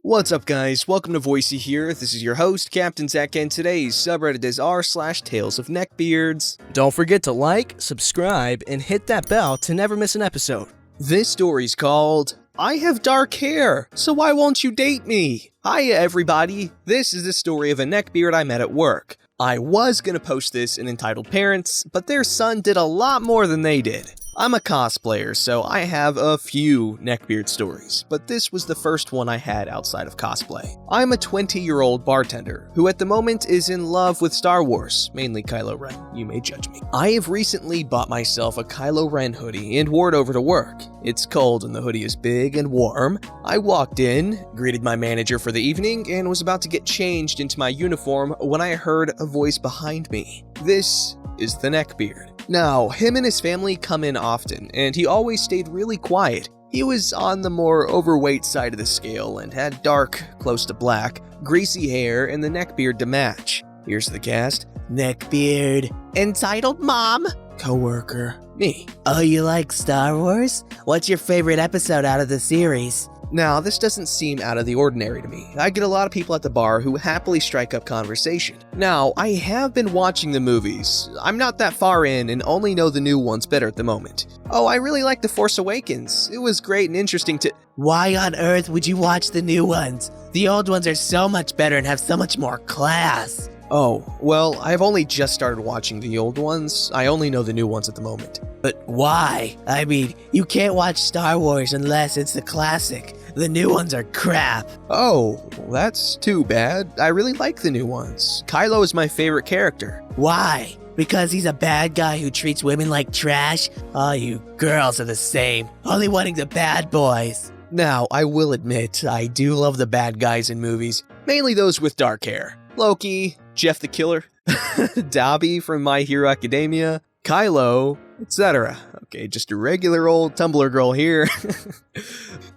What's up guys, welcome to Voicey here. This is your host, Captain Zach, and today's subreddit is r/TalesOfNeckBeards. Don't forget to like, subscribe, and hit that bell to never miss an episode. This story's called, I Have Dark Hair, So Why Won't You Date Me? Hiya everybody, this is the story of a neckbeard I met at work. I was gonna post this in entitled Parents, but their son did a lot more than they did. I'm a cosplayer, so I have a few neckbeard stories, but this was the first one I had outside of cosplay. I'm a 20-year-old bartender, who at the moment is in love with Star Wars, mainly Kylo Ren, you may judge me. I have recently bought myself a Kylo Ren hoodie and wore it over to work. It's cold and the hoodie is big and warm. I walked in, greeted my manager for the evening, and was about to get changed into my uniform when I heard a voice behind me. This is the neckbeard. Now, him and his family come in often, and he always stayed really quiet. He was on the more overweight side of the scale and had dark, close to black, greasy hair and the neckbeard to match. Here's the cast. Neckbeard. Entitled Mom. Coworker. Me. Oh, you like Star Wars? What's your favorite episode out of the series? Now, this doesn't seem out of the ordinary to me. I get a lot of people at the bar who happily strike up conversation. Now, I have been watching the movies. I'm not that far in and only know the new ones better at the moment. Oh, I really like The Force Awakens. It was great and interesting to— Why on earth would you watch the new ones? The old ones are so much better and have so much more class. Oh, well, I've only just started watching the old ones. I only know the new ones at the moment. But why? I mean, you can't watch Star Wars unless it's the classic. The new ones are crap. Oh, that's too bad. I really like the new ones. Kylo is my favorite character. Why? Because he's a bad guy who treats women like trash? All you girls are the same, only wanting the bad boys. Now, I will admit, I do love the bad guys in movies, mainly those with dark hair. Loki, Jeff the Killer, Dobby from My Hero Academia, Kylo, etc. Okay, just a regular old Tumblr girl here.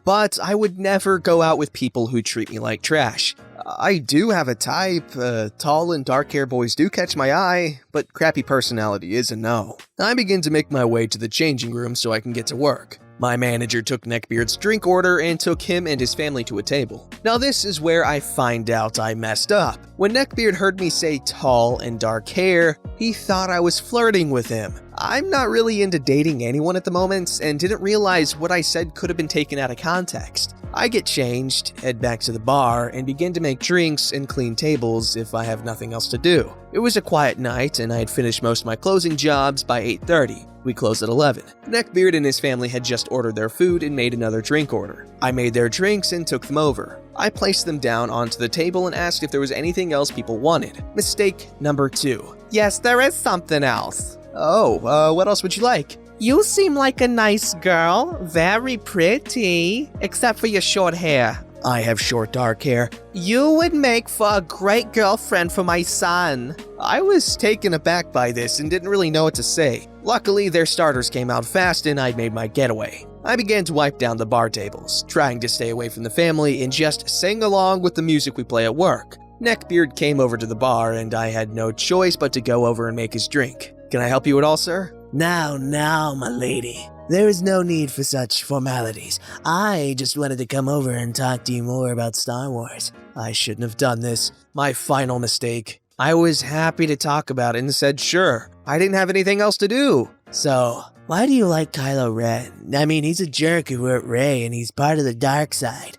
But I would never go out with people who treat me like trash. I do have a type. Tall and dark hair boys do catch my eye, but crappy personality is a no. I begin to make my way to the changing room so I can get to work. My manager took Neckbeard's drink order and took him and his family to a table. Now this is where I find out I messed up. When Neckbeard heard me say tall and dark hair, he thought I was flirting with him. I'm not really into dating anyone at the moment and didn't realize what I said could have been taken out of context. I get changed, head back to the bar, and begin to make drinks and clean tables if I have nothing else to do. It was a quiet night and I had finished most of my closing jobs by 8:30. We closed at 11. Neckbeard and his family had just ordered their food and made another drink order. I made their drinks and took them over. I placed them down onto the table and asked if there was anything else people wanted. Mistake number 2. Yes, there is something else. Oh, what else would you like? You seem like a nice girl, very pretty, except for your short hair. I have short dark hair. You would make for a great girlfriend for my son. I was taken aback by this and didn't really know what to say. Luckily, their starters came out fast and I'd made my getaway. I began to wipe down the bar tables, trying to stay away from the family and just sing along with the music we play at work. Neckbeard came over to the bar and I had no choice but to go over and make his drink. Can I help you at all, sir? Now, my lady. There is no need for such formalities. I just wanted to come over and talk to you more about Star Wars. I shouldn't have done this. My final mistake. I was happy to talk about it and said sure. I didn't have anything else to do. So, why do you like Kylo Ren? I mean, he's a jerk who hurt Rey and he's part of the dark side.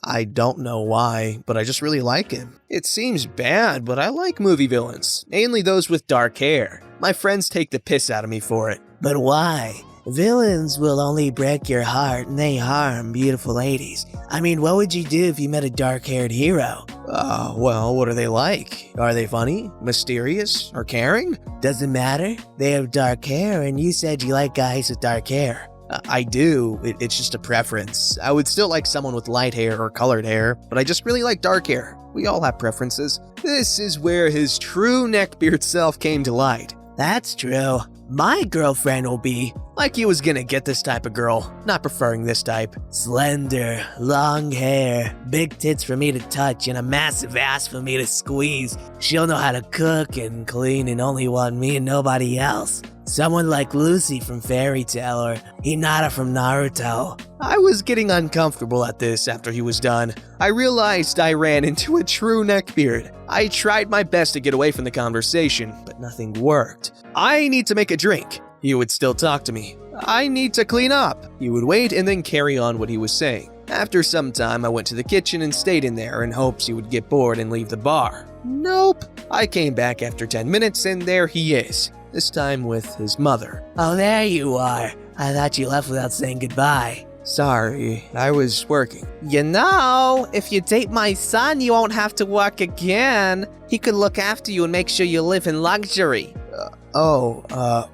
I don't know why, but I just really like him. It seems bad, but I like movie villains, mainly those with dark hair. My friends take the piss out of me for it. But why? Villains will only break your heart and they harm beautiful ladies. I mean, what would you do if you met a dark-haired hero? Well, what are they like? Are they funny, mysterious, or caring? Doesn't matter. They have dark hair and you said you like guys with dark hair. I do. It's just a preference. I would still like someone with light hair or colored hair, but I just really like dark hair. We all have preferences. This is where his true neckbeard self came to light. That's true. My girlfriend will be Like he was gonna get this type of girl, not preferring this type. slender, long hair, big tits for me to touch, and a massive ass for me to squeeze. She'll know how to cook and clean and only want me and nobody else. Someone like Lucy from Fairy Tale or Hinata from Naruto. I was getting uncomfortable at this after he was done. I realized I ran into a true neckbeard. I tried my best to get away from the conversation, but nothing worked. I need to make a drink. He would still talk to me. I need to clean up. He would wait and then carry on what he was saying. After some time, I went to the kitchen and stayed in there in hopes he would get bored and leave the bar. Nope. I came back after 10 minutes and there he is. This time with his mother. Oh, there you are. I thought you left without saying goodbye. Sorry, I was working. You know, if you date my son, you won't have to work again. He could look after you and make sure you live in luxury. I'm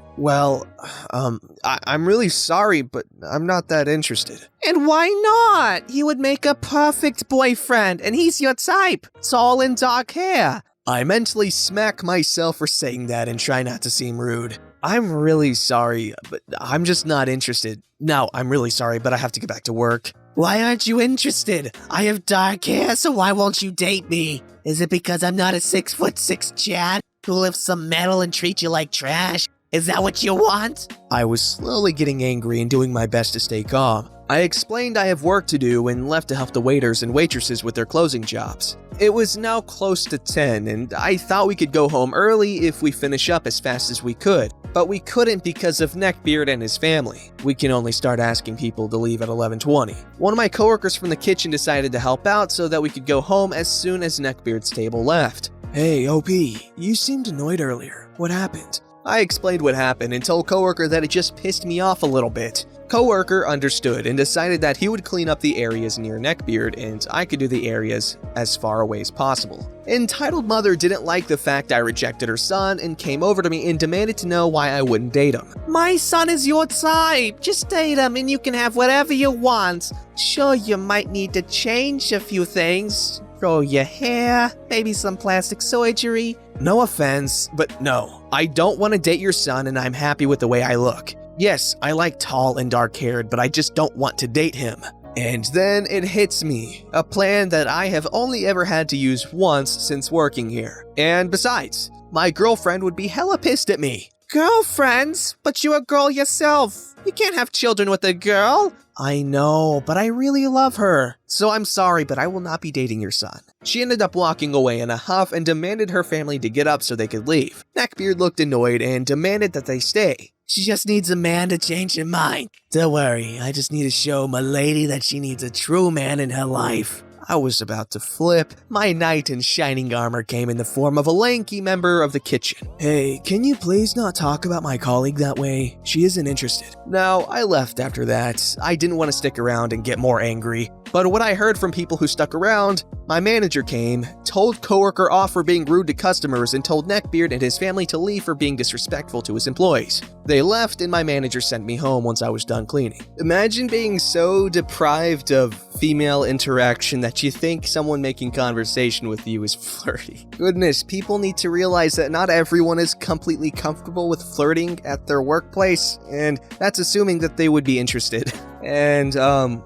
really sorry, but I'm not that interested. And why not? He would make a perfect boyfriend, and he's your type. Tall and dark hair. I mentally smack myself for saying that and try not to seem rude. I'm really sorry, but I'm just not interested. No, I'm really sorry, but I have to get back to work. Why aren't you interested? I have dark hair, so why won't you date me? Is it because I'm not a 6'6" Chad who lifts some metal and treats you like trash? Is that what you want? I was slowly getting angry and doing my best to stay calm. I explained I have work to do and left to help the waiters and waitresses with their closing jobs. It was now close to 10 and I thought we could go home early if we finish up as fast as we could, but we couldn't because of Neckbeard and his family. We can only start asking people to leave at 11:20. One of my coworkers from the kitchen decided to help out so that we could go home as soon as Neckbeard's table left. Hey, OP, you seemed annoyed earlier. What happened? I explained what happened and told coworker that it just pissed me off a little bit. Coworker understood and decided that he would clean up the areas near Neckbeard and I could do the areas as far away as possible. Entitled mother didn't like the fact I rejected her son and came over to me and demanded to know why I wouldn't date him. My son is your type. Just date him and you can have whatever you want. Sure, you might need to change a few things. Grow your hair, maybe some plastic surgery. No offense, but no. I don't want to date your son and I'm happy with the way I look. Yes, I like tall and dark-haired, but I just don't want to date him. And then it hits me, a plan that I have only ever had to use once since working here. And besides, my girlfriend would be hella pissed at me. Girlfriends? But you're a girl yourself. You can't have children with a girl. I know, but I really love her. So I'm sorry, but I will not be dating your son. She ended up walking away in a huff and demanded her family to get up so they could leave. Neckbeard looked annoyed and demanded that they stay. She just needs a man to change her mind. Don't worry, I just need to show my lady that she needs a true man in her life. I was about to flip. My knight in shining armor came in the form of a lanky member of the kitchen. Hey, can you please not talk about my colleague that way? She isn't interested. No, I left after that. I didn't want to stick around and get more angry. But what I heard from people who stuck around, my manager came, told coworker off for being rude to customers, and told Neckbeard and his family to leave for being disrespectful to his employees. They left and my manager sent me home once I was done cleaning. Imagine being so deprived of female interaction that you think someone making conversation with you is flirty. Goodness, people need to realize that not everyone is completely comfortable with flirting at their workplace, and that's assuming that they would be interested. And,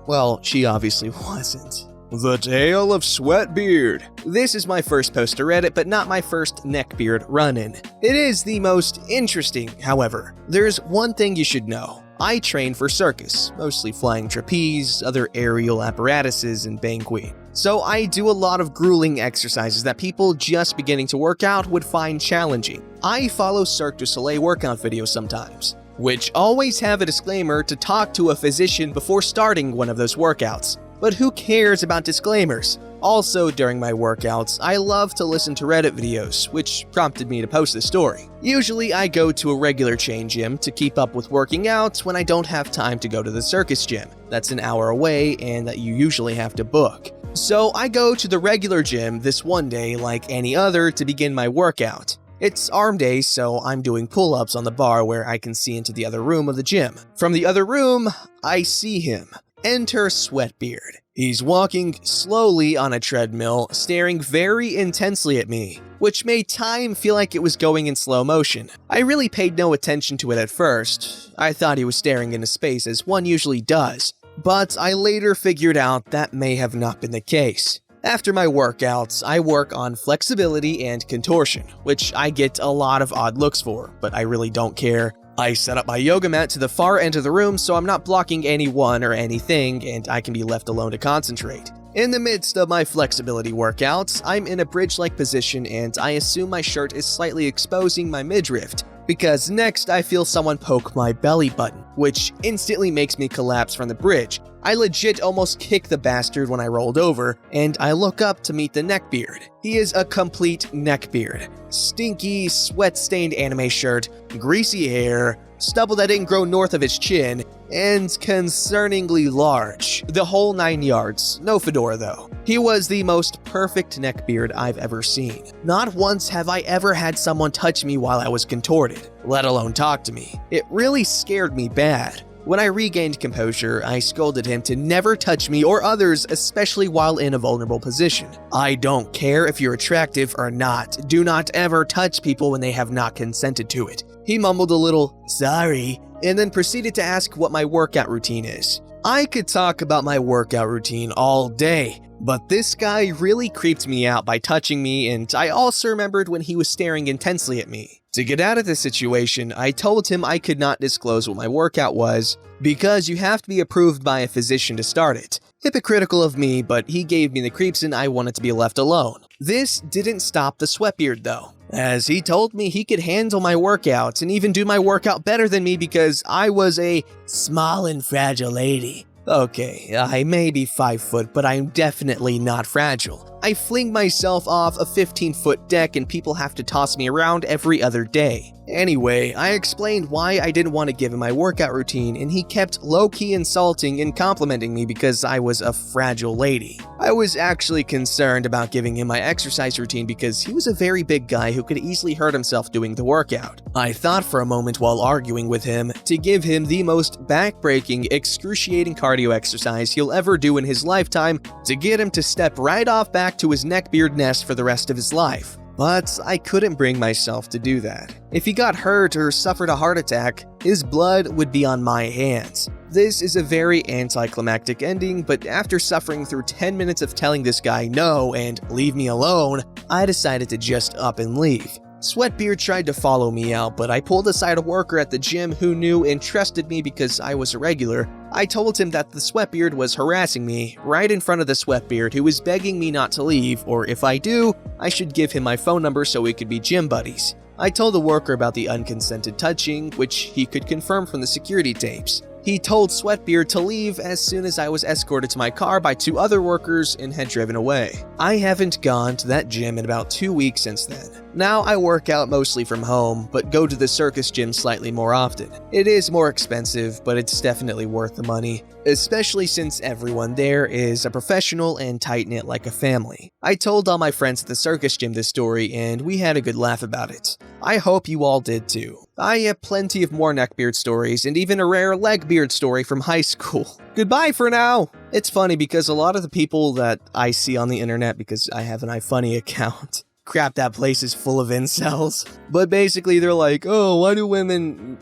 well, she obviously wasn't. The Tale of SWEATBEARD. This is my first post to Reddit, but not my first Neckbeard run-in. It is the most interesting, however. There's one thing you should know. I train for circus, mostly flying trapeze, other aerial apparatuses, and banquet. So I do a lot of grueling exercises that people just beginning to work out would find challenging. I follow Cirque du Soleil workout videos sometimes, which always have a disclaimer to talk to a physician before starting one of those workouts. But who cares about disclaimers? Also, during my workouts, I love to listen to Reddit videos, which prompted me to post this story. Usually, I go to a regular chain gym to keep up with working out when I don't have time to go to the circus gym. That's an hour away and that you usually have to book. So I go to the regular gym this one day like any other to begin my workout. It's arm day, so I'm doing pull-ups on the bar where I can see into the other room of the gym. From the other room, I see him. Enter SWEATBEARD. He's walking slowly on a treadmill, staring very intensely at me. which made time feel like it was going in slow motion. I really paid no attention to it at first. I thought he was staring into space as one usually does, but I later figured out that may have not been the case. After my workouts, I work on flexibility and contortion, which I get a lot of odd looks for, but I really don't care. I set up my yoga mat to the far end of the room so I'm not blocking anyone or anything and I can be left alone to concentrate. In the midst of my flexibility workouts, I'm in a bridge-like position and I assume my shirt is slightly exposing my midriff, because next I feel someone poke my belly button, which instantly makes me collapse from the bridge. I legit almost kicked the bastard when I rolled over, and I look up to meet the neckbeard. He is a complete neckbeard. Stinky, sweat-stained anime shirt, greasy hair, stubble that didn't grow north of his chin, and concerningly large. The whole 9 yards. No fedora though. He was the most perfect neckbeard I've ever seen. Not once have I ever had someone touch me while I was contorted, let alone talk to me. It really scared me bad. When I regained composure, I scolded him to never touch me or others, especially while in a vulnerable position. I don't care if you're attractive or not. Do not ever touch people when they have not consented to it. He mumbled a little, "Sorry," and then proceeded to ask what my workout routine is. I could talk about my workout routine all day, but this guy really creeped me out by touching me, and I also remembered when he was staring intensely at me. To get out of this situation, I told him I could not disclose what my workout was because you have to be approved by a physician to start it. Hypocritical of me, but he gave me the creeps and I wanted to be left alone. This didn't stop the SWEATBEARD though, as he told me he could handle my workouts and even do my workout better than me because I was a Small and fragile lady. Okay, I may be 5 foot, but I'm definitely not fragile. I fling myself off a 15-foot deck and people have to toss me around every other day. Anyway, I explained why I didn't want to give him my workout routine and he kept low-key insulting and complimenting me because I was a fragile lady. I was actually concerned about giving him my exercise routine because he was a very big guy who could easily hurt himself doing the workout. I thought for a moment while arguing with him to give him the most back-breaking, excruciating cardio exercise he'll ever do in his lifetime to get him to step right off back to his neckbeard nest for the rest of his life. But I couldn't bring myself to do that. If he got hurt or suffered a heart attack, his blood would be on my hands. This is a very anticlimactic ending, but after suffering through 10 minutes of telling this guy no and leave me alone, I decided to just up and leave. SWEATBEARD tried to follow me out, but I pulled aside a worker at the gym who knew and trusted me because I was a regular. I told him that the SWEATBEARD was harassing me right in front of the SWEATBEARD who was begging me not to leave, or if I do, I should give him my phone number so we could be gym buddies. I told the worker about the unconsented touching, which he could confirm from the security tapes. He told SWEATBEARD to leave as soon as I was escorted to my car by 2 other workers and had driven away. I haven't gone to that gym in about 2 weeks since then. Now I work out mostly from home, but go to the circus gym slightly more often. It is more expensive, but it's definitely worth the money, especially since everyone there is a professional and tight-knit like a family. I told all my friends at the circus gym this story and we had a good laugh about it. I hope you all did too. I have plenty of more neckbeard stories and even a rare legbeard story from high school. Goodbye for now! It's funny because a lot of the people that I see on the internet, because I have an iFunny account, crap, that place is full of incels. But basically they're like, oh, why do women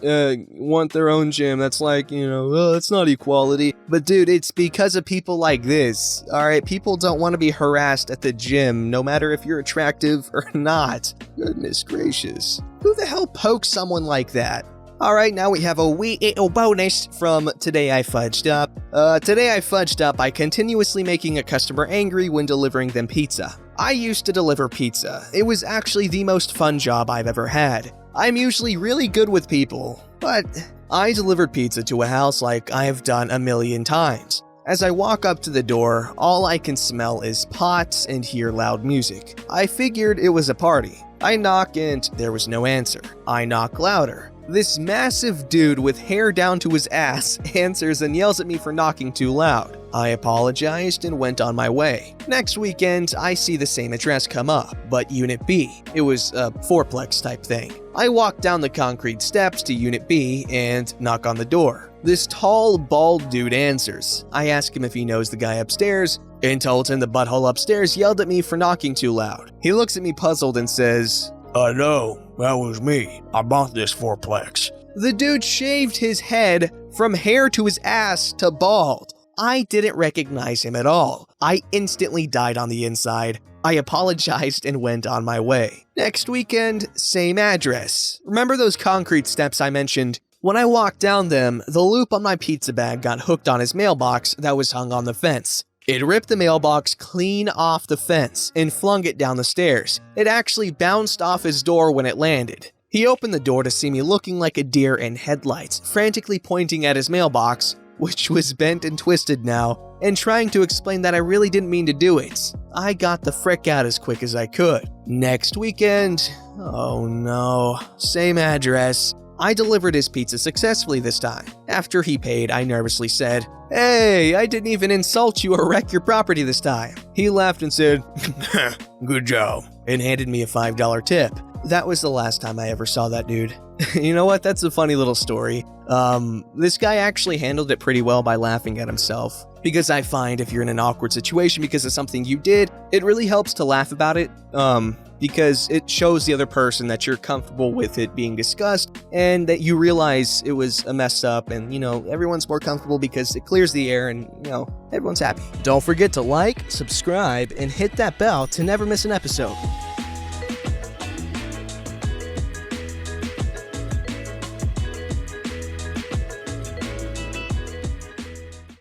want their own gym? That's like, oh, it's not equality. But dude, it's because of people like this. Alright, people don't want to be harassed at the gym, no matter if you're attractive or not. Goodness gracious. Who the hell pokes someone like that? Alright, now we have a wee little bonus from Today I Fudged Up. Today I fudged up by continuously making a customer angry when delivering them pizza. I used to deliver pizza. It was actually the most fun job I've ever had. I'm usually really good with people, but I delivered pizza to a house like I have done a million times. As I walk up to the door, all I can smell is pots and hear loud music. I figured it was a party. I knock and there was no answer. I knock louder. This massive dude with hair down to his ass answers and yells at me for knocking too loud. I apologized and went on my way. Next weekend, I see the same address come up, but Unit B. It was a fourplex type thing. I walk down the concrete steps to Unit B and knock on the door. This tall, bald dude answers. I ask him if he knows the guy upstairs, In Tolton, the butthole upstairs yelled at me for knocking too loud. He looks at me puzzled and says, No, that was me. I bought this fourplex. the dude shaved his head from hair to his ass to bald. I didn't recognize him at all. I instantly died on the inside. I apologized and went on my way. Next weekend, same address. Remember those concrete steps I mentioned? When I walked down them, the loop on my pizza bag got hooked on his mailbox that was hung on the fence. It ripped the mailbox clean off the fence and flung it down the stairs. It actually bounced off his door when it landed. He opened the door to see me looking like a deer in headlights, frantically pointing at his mailbox, which was bent and twisted now, and trying to explain that I really didn't mean to do it. I got the frick out as quick as I could. Next weekend, oh no, same address. I delivered his pizza successfully this time. After he paid, I nervously said, "Hey, I didn't even insult you or wreck your property this time." He laughed and said, "Good job," and handed me a $5 tip. That was the last time I ever saw that dude. You know what? That's a funny little story. This guy actually handled it pretty well by laughing at himself. Because I find if you're in an awkward situation because of something you did, it really helps to laugh about it. Because it shows the other person that you're comfortable with it being discussed and that you realize it was a mess up and, everyone's more comfortable because it clears the air and, everyone's happy. Don't forget to like, subscribe, and hit that bell to never miss an episode.